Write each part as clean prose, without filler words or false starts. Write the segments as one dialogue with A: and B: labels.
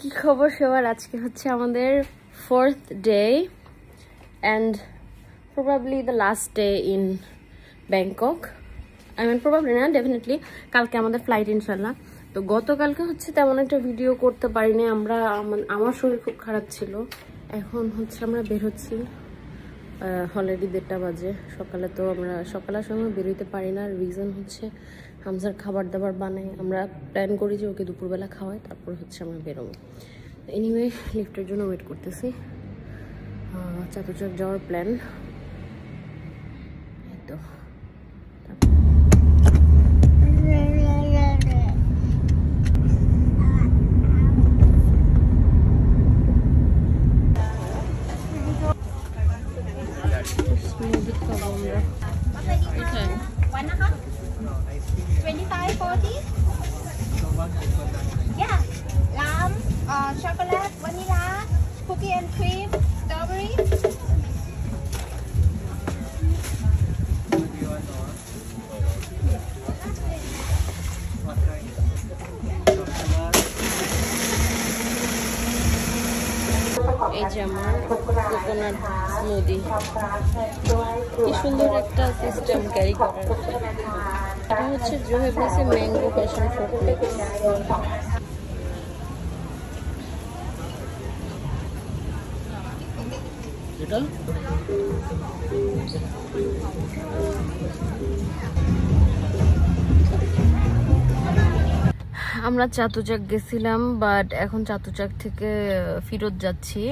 A: কি খবর সবার? আজকে হচ্ছে আমাদের 4th day and probably the last day in Bangkok. I mean probably না, definitely কালকে আমাদের ফ্লাইট ইনশাল্লাহ। তো গতকালকে হচ্ছে তেমন একটা ভিডিও করতে পারিনি আমরা, আমার শরীর খুব খারাপ ছিল। এখন হচ্ছে আমরা বের হচ্ছি, অলরেডি 1:30 বাজে সকালে। তো আমরা সকালের সময় বেরোতে পারি না, রিজন হচ্ছে হামজার খাবার দাবার বানাই, আমরা প্ল্যান করি যে ওকে দুপুরবেলা খাওয়াই, তারপর হচ্ছে আমরা বেরোবো। এনিওয়ে লিফটের জন্য ওয়েট করতেছি, চাতুচক যাওয়ার প্ল্যান। তো
B: Yeah, lamb, chocolate, vanilla, cookie and cream, strawberry.
A: এই যে আমার কোকোনাট স্মুদি, কি সুন্দর একটা সিস্টেম ক্যারি করার। এটা হচ্ছে জোহে প্লেসে ম্যাঙ্গো প্যাশন ফ্রুট মিক্স। এটা আমরা চাতুচাক গেছিলাম, বাট এখন চাতুচাক থেকে ফিরত যাচ্ছি।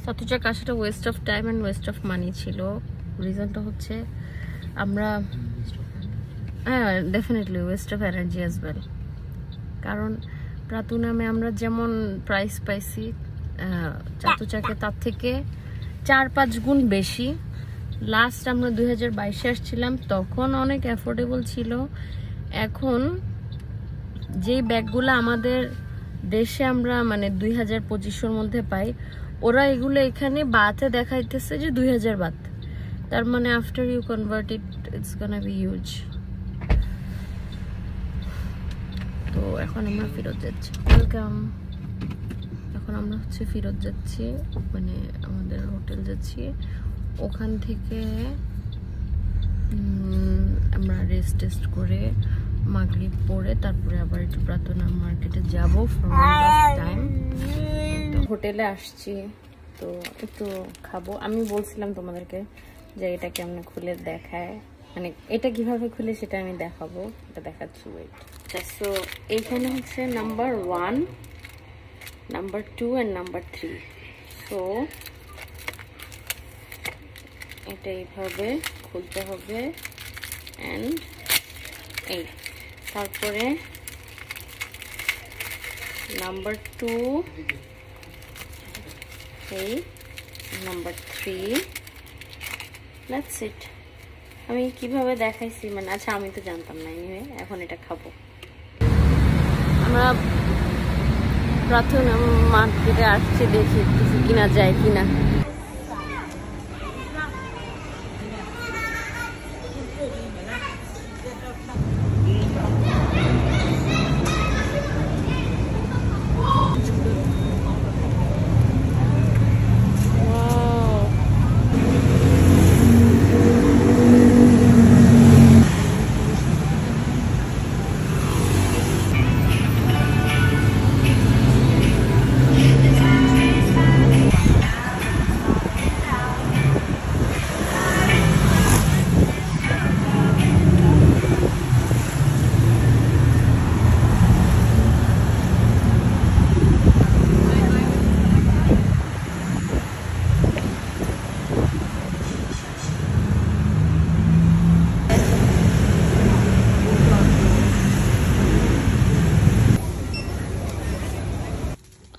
A: চাতুচাক আসাটা West of time and West of money ছিল। রিজনটা হচ্ছে আমরা definitely West of energy as well. কারণ প্রাতু নামে আমরা যেমন প্রাইস পাইছি চাতুচাকে তার থেকে 4-5 গুণ বেশি। লাস্ট আমরা 2022-এ আসছিলাম, তখন অনেক অ্যাফোর্ডেবল ছিল। এখন যেই ব্যাগগুলো আমাদের দেশে আমরা মানে 2025-এর মধ্যে পাই, ওরা এগুলো এখানে বাতে দেখাইতেছে যে 2000 বাত। তার মানে after you convert it's gonna be huge. তো এখন আমরা ফেরত যাচ্ছি। ওয়েলকাম। এখন আমরা হচ্ছে ফেরত যাচ্ছি, মানে আমাদের হোটেল যাচ্ছি। ওখান থেকে আমরা রেস্ট টেস্ট করে মাগরিব পরে তারপরে আবার একটু প্রার্থনা মার্কেটে যাবো ফ্রম টাইম। তো হোটেলে আসছি, তো একটু খাবো। আমি বলছিলাম তোমাদেরকে যে এটা কেমন খুলে দেখায়, মানে এটা কিভাবে খুলে সেটা আমি দেখাবো, এটা দেখাচ্ছি। ওয়েট। সো এইখানে হচ্ছে number 1, number 2 and number 3। So এটা এইভাবে খুলতে হবে অ্যান্ড এই তারপরে নাম্বার 2, এই নাম্বার 3। That's it. আমি কিভাবে দেখাইছি মানে, আচ্ছা আমি তো জানতাম না। এনিওয়ে এখন এটা খাবো। আমরা প্রার্থনা মার্কেটে আসছি, দেখি কিছু কিনা যায় কিনা।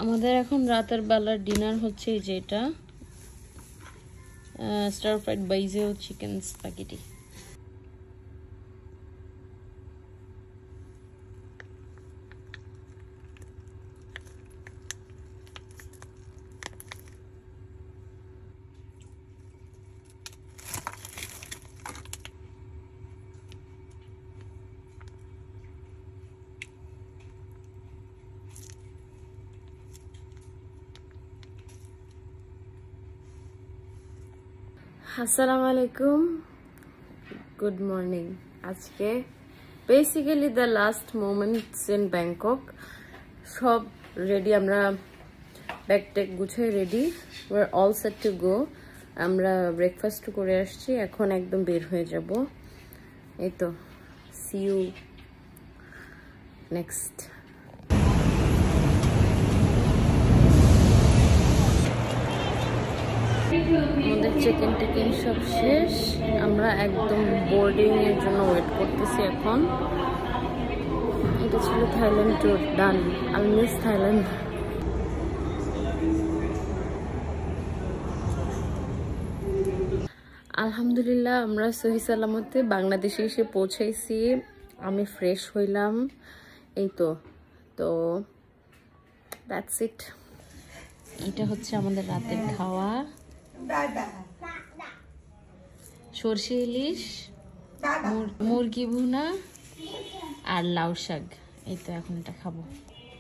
A: আমাদের এখন রাতের বেলার ডিনার হচ্ছে এই যে এটা স্টার ফ্রাইড বাইজেও চিকেন স্প্যাগেটি। আসসালামু আলাইকুম, গুড মর্নিং। আজকে basically the last moments in Bangkok. সব রেডি, আমরা ব্যাগ ট্যাগ গুছিয়ে ready, we are all set to go. আমরা ব্রেকফাস্ট করে আসছি, এখন একদম বের হয়ে যাব। এই তো, সি ইউ নেক্সট। আমাদের চেক ইন সব শেষ, আমরা একদম বোর্ডিং এর জন্য ওয়েট করতেছি এখন। এটা ছিল Thailand tour, done. I miss Thailand. আলহামদুলিল্লাহ আমরা সহি সালামতে বাংলাদেশে এসে পৌঁছাইছি। আমি ফ্রেশ হইলাম, এই তো। তো দ্যাটস ইট। এটা হচ্ছে আমাদের রাতের খাওয়া, সরষে ইলিশ, মুরগি ভুনা আর লাউ শাক। এই তো এখন এটা খাবো।